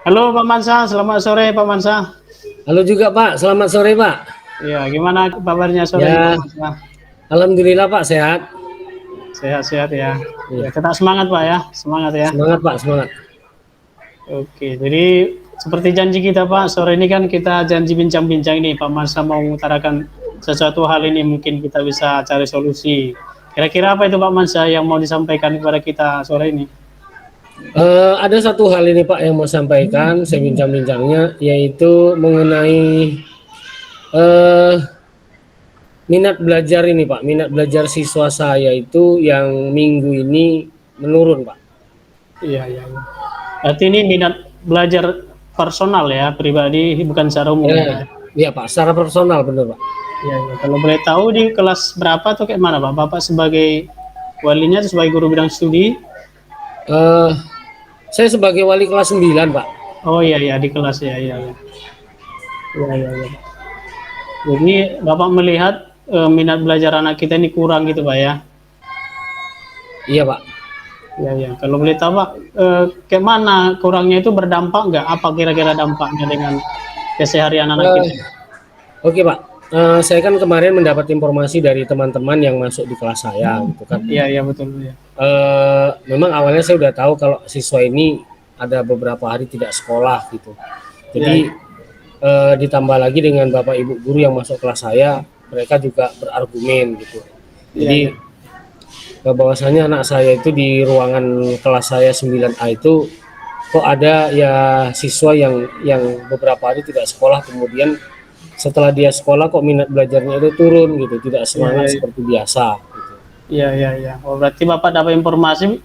Halo Pak Mansa, selamat sore Pak Mansa. Halo juga Pak, selamat sore Pak. Ya, gimana kabarnya sore ini Pak Ya, Mansa? alhamdulillah Pak sehat. Sehat-sehat ya. Ya, Iya, tetap semangat Pak ya, semangat ya. semangat Pak, semangat. Oke, jadi seperti janji kita Pak, sore ini kan kita janji bincang-bincang ini Pak Mansa mau mengutarakan sesuatu hal ini mungkin kita bisa cari solusi. Kira-kira apa itu Pak Mansa yang mau disampaikan kepada kita sore ini? Ada satu hal ini Pak yang mau sampaikan, saya bincang-bincangnya, yaitu mengenai eh, minat belajar ini Pak. Minat belajar siswa saya itu yang minggu ini menurun Pak. Iya, iya, iya. Berarti ini minat belajar personal ya, pribadi bukan secara umum ya Pak. Ya, ya Pak, secara personal benar Pak. Iya, iya. Kalau boleh tahu di kelas berapa atau kayak mana Pak? Bapak sebagai walinya atau sebagai guru bidang studi? Eh, saya sebagai wali kelas 9 Pak. Oh iya, iya di kelas ya, iya, iya. Iya, iya, iya. Jadi Bapak melihat minat belajar anak kita ini kurang gitu Pak ya? Iya Pak. Iya, iya. Kalau boleh tahu Pak, kayak mana kurangnya itu berdampak nggak? Apa kira-kira dampaknya dengan keseharian anak kita? Eh, Oke Pak, saya kan kemarin mendapat informasi dari teman-teman yang masuk di kelas saya gitu kan. Iya, iya betul ya. Memang awalnya saya udah tahu kalau siswa ini ada beberapa hari tidak sekolah gitu. Iya, Jadi iya. ditambah lagi dengan bapak ibu guru yang masuk kelas saya, mereka juga berargumen gitu. Iya, Jadi iya. bahwasanya anak saya itu di ruangan kelas saya 9A itu kok ada ya siswa yang beberapa hari tidak sekolah, kemudian setelah dia sekolah kok minat belajarnya itu turun gitu, tidak Iya, iya, semangat iya. seperti biasa gitu. Iya, iya, iya. Oh, berarti Bapak dapat informasi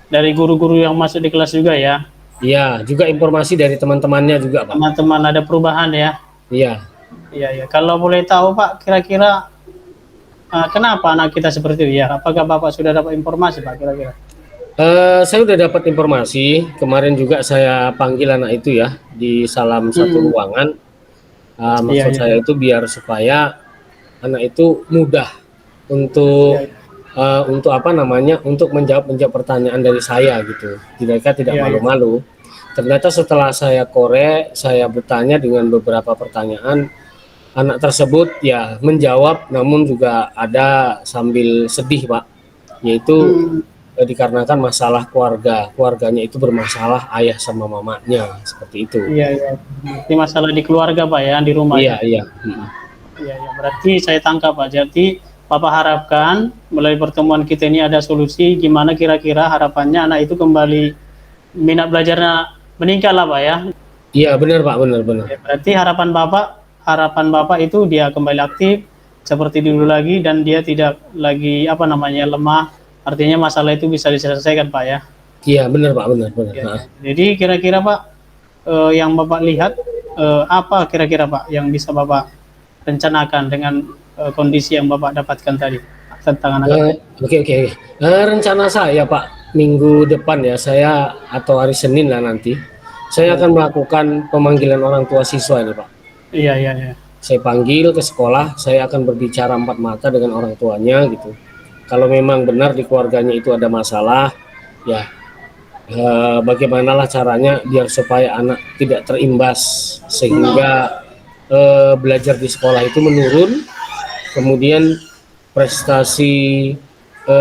dari guru-guru yang masuk di kelas juga ya? Iya, juga informasi dari teman-temannya juga, Pak. Teman-teman ada perubahan ya? Iya. Iya, iya. Kalau boleh tahu Pak, kira-kira kenapa anak kita seperti itu ya? Apakah Bapak sudah dapat informasi Pak kira-kira? Saya udah dapat informasi, kemarin juga saya panggil anak itu ya, di salah satu Hmm. ruangan. Iya, Maksud iya. saya itu biar supaya anak itu mudah Iya, untuk iya. untuk apa namanya, untuk menjawab pertanyaan dari saya gitu. Mereka tidak Iya, iya. malu-malu. Ternyata setelah saya korek, saya bertanya dengan beberapa pertanyaan, anak tersebut ya menjawab, namun juga ada sambil sedih Pak, yaitu Hmm. dikarenakan masalah keluarganya itu bermasalah, ayah sama mamanya seperti itu. Iya, iya. Berarti masalah di keluarga Pak ya, di rumah Iya, ya? iya. Iya, iya. Berarti saya tangkap Pak. Jadi Bapak harapkan melalui pertemuan kita ini ada solusi gimana kira-kira harapannya anak itu kembali minat belajarnya meningkat lah Pak ya. Iya benar Pak, benar benar. Ya, berarti harapan Bapak itu dia kembali aktif seperti dulu lagi dan dia tidak lagi apa namanya lemah. Artinya masalah itu bisa diselesaikan Pak ya. Iya benar Pak, benar benar. Ya, ya. Jadi kira-kira Pak yang Bapak lihat apa kira-kira Pak yang bisa Bapak rencanakan dengan kondisi yang Bapak dapatkan tadi tentang anak. Oke oke. Rencana saya Pak, minggu depan ya, saya atau hari Senin lah nanti, saya akan melakukan pemanggilan orang tua siswa ini Pak. Iya, iya, iya. Saya panggil ke sekolah, saya akan berbicara empat mata dengan orang tuanya gitu. Kalau memang benar di keluarganya itu ada masalah, ya bagaimanalah caranya biar supaya anak tidak terimbas sehingga belajar di sekolah itu menurun, kemudian prestasi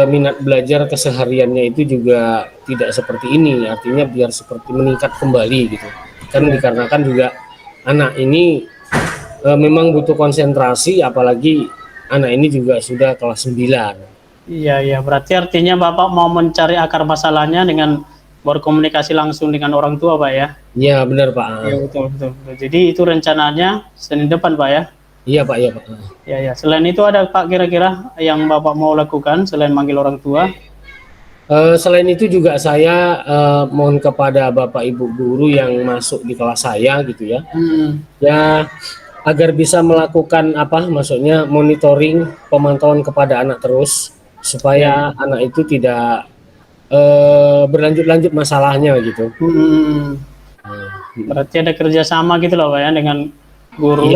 minat belajar kesehariannya itu juga tidak seperti ini, artinya biar seperti meningkat kembali gitu kan, Iya, dikarenakan juga anak ini memang butuh konsentrasi, apalagi anak ini juga sudah kelas 9. iya, iya. Berarti artinya Bapak mau mencari akar masalahnya dengan berkomunikasi langsung dengan orang tua Pak ya. Ya benar Pak. Iya, betul, betul, betul. Jadi itu rencananya Senin depan Pak ya. Iya Pak, iya Pak. Ya, ya. Selain itu ada Pak kira-kira yang Bapak mau lakukan selain manggil orang tua? Selain itu juga saya mohon kepada Bapak Ibu guru yang masuk di kelas saya gitu ya, Hmm. ya agar bisa melakukan apa, maksudnya monitoring, pemantauan kepada anak terus, Ya, supaya ya. anak itu tidak berlanjut-lanjut masalahnya gitu. Hmm. Berarti ada kerjasama gitu loh Pak ya dengan Iya, guru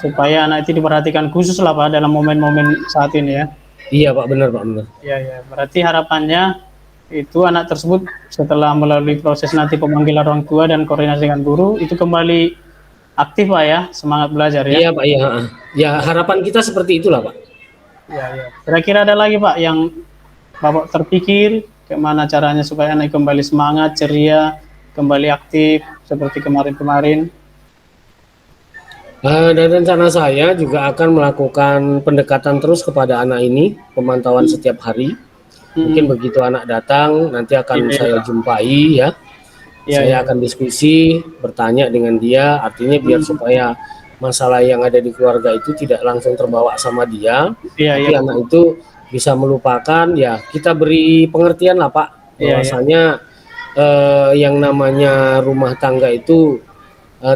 supaya anak itu diperhatikan khusus lah Pak dalam momen-momen saat ini ya. iya Pak, benar Pak, benar. Ya, ya. Berarti harapannya itu anak tersebut setelah melalui proses nanti pemanggilan orang tua dan koordinasi dengan guru itu kembali aktif Pak ya, semangat belajar ya. Iya Pak, iya. Ya harapan kita seperti itulah Pak. Ya, ya. Kira-kira ada lagi Pak yang Bapak terpikir bagaimana caranya supaya anak kembali semangat, ceria, kembali aktif seperti kemarin-kemarin? Dan rencana saya juga akan melakukan pendekatan terus kepada anak ini, pemantauan setiap hari. Mungkin begitu anak datang, nanti akan Iya, saya iya. jumpai ya. Iya, Saya iya. akan diskusi, bertanya dengan dia, artinya biar supaya masalah yang ada di keluarga itu tidak langsung terbawa sama dia, Iya, tapi iya. anak itu bisa melupakan. Ya kita beri pengertian lah Pak, Iya, iya. bahwasanya yang namanya rumah tangga itu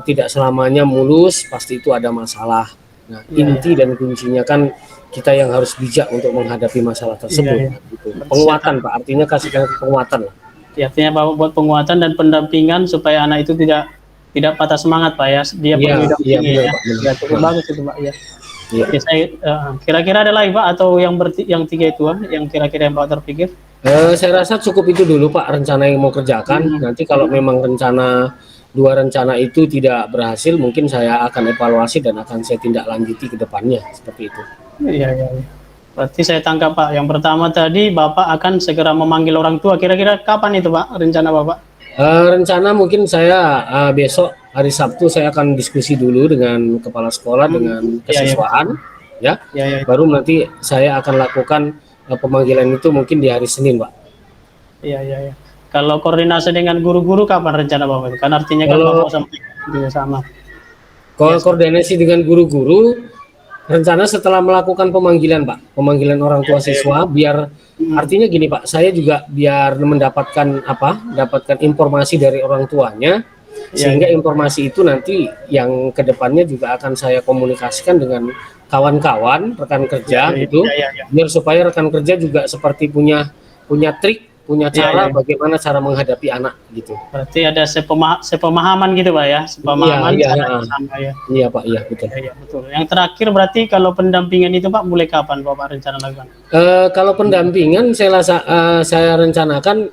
tidak selamanya mulus, pasti itu ada masalah. Nah, Iya, iya. inti dan kuncinya kan kita yang harus bijak untuk menghadapi masalah Iya, tersebut. iya. Gitu. Penguatan Pak, artinya kasihkan penguatan lah. Ya, artinya Bapak buat penguatan dan pendampingan supaya anak itu tidak patah semangat Pak ya. Dia Iya, perlu iya didampingi benar ya. Pak. Benar. Ya, cukup Nah, bagus itu Pak ya. iya. Oke, saya kira-kira ada lagi Pak atau yang tiga itu yang kira-kira yang Pak terpikir? Saya rasa cukup itu dulu Pak rencana yang mau kerjakan. Nanti kalau memang dua rencana itu tidak berhasil, mungkin saya akan evaluasi dan akan saya tindak lanjuti ke depannya seperti itu. Iya, iya, iya. Berarti saya tangkap Pak, yang pertama tadi Bapak akan segera memanggil orang tua. Kira-kira kapan itu Pak rencana Bapak? Rencana mungkin saya besok hari Sabtu saya akan diskusi dulu dengan kepala sekolah dengan Iya, iya. kesiswaan ya. Iya, iya. Baru nanti saya akan lakukan pemanggilan itu mungkin di hari Senin Pak. Iya, iya, iya. Kalau koordinasi dengan guru-guru kapan rencana Bapak itu? Kan artinya kan Kalau Bapak sama. kalau Iya, koordinasi dengan guru-guru, rencana setelah melakukan pemanggilan Pak, pemanggilan orang tua siswa, biar artinya gini Pak, saya juga biar dapatkan informasi dari orang tuanya, sehingga informasi itu nanti yang kedepannya juga akan saya komunikasikan dengan kawan-kawan, rekan kerja iya, gitu, iya, iya. biar supaya rekan kerja juga seperti punya trik, punya Iya, cara iya. bagaimana cara menghadapi anak gitu. Berarti ada sepemahaman gitu Pak ya, sepemahaman Iya, cara iya, bersama ya. iya Pak, iya betul. Iya, iya, betul. Yang terakhir berarti kalau pendampingan itu Pak mulai kapan Bapak rencana lakukan? Kalau pendampingan saya rencanakan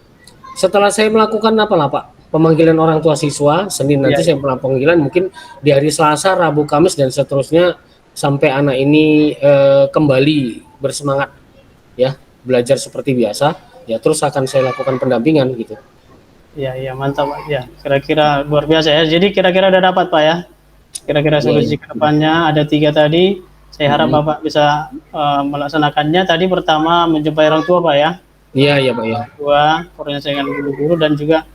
setelah saya melakukan Pak, pemanggilan orang tua siswa Senin nanti Iya, saya melakukan pemanggilan, mungkin di hari Selasa, Rabu, Kamis dan seterusnya sampai anak ini kembali bersemangat ya belajar seperti biasa ya, terus akan saya lakukan pendampingan gitu. iya, iya, mantap Pak. Ya, kira-kira luar biasa ya. Jadi kira-kira udah dapat Pak ya. Kira-kira solusi ke depannya ada 3 tadi. Saya harap Bapak bisa melaksanakannya. Tadi pertama menjumpai orang tua Pak ya. Iya, iya Pak ya. Dua, koordinasi dengan guru-guru dan juga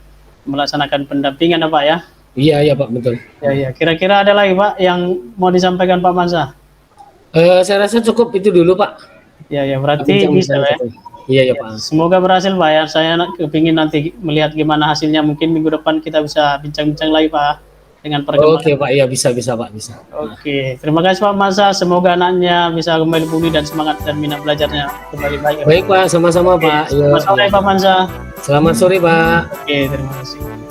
melaksanakan pendampingan ya Pak ya. Iya, iya Pak, betul. Ya, ya. Kira-kira ada lagi Pak yang mau disampaikan Pak Mansa? Saya rasa cukup itu dulu Pak. Ya, ya, berarti bisa lah ya. Iya, ya Pak. Semoga berhasil Pak ya. Saya kepingin nanti melihat gimana hasilnya. Mungkin minggu depan kita bisa bincang-bincang lagi Pak dengan perkembangan. Oke Pak, ya bisa Pak, bisa. Oke, terima kasih Pak Mansa. Semoga anaknya bisa kembali pulih dan semangat dan minat belajarnya kembali baik. Baik Pak, sama-sama Pak. Selamat sore Pak Mansa. Selamat sore Pak. Oke, terima kasih.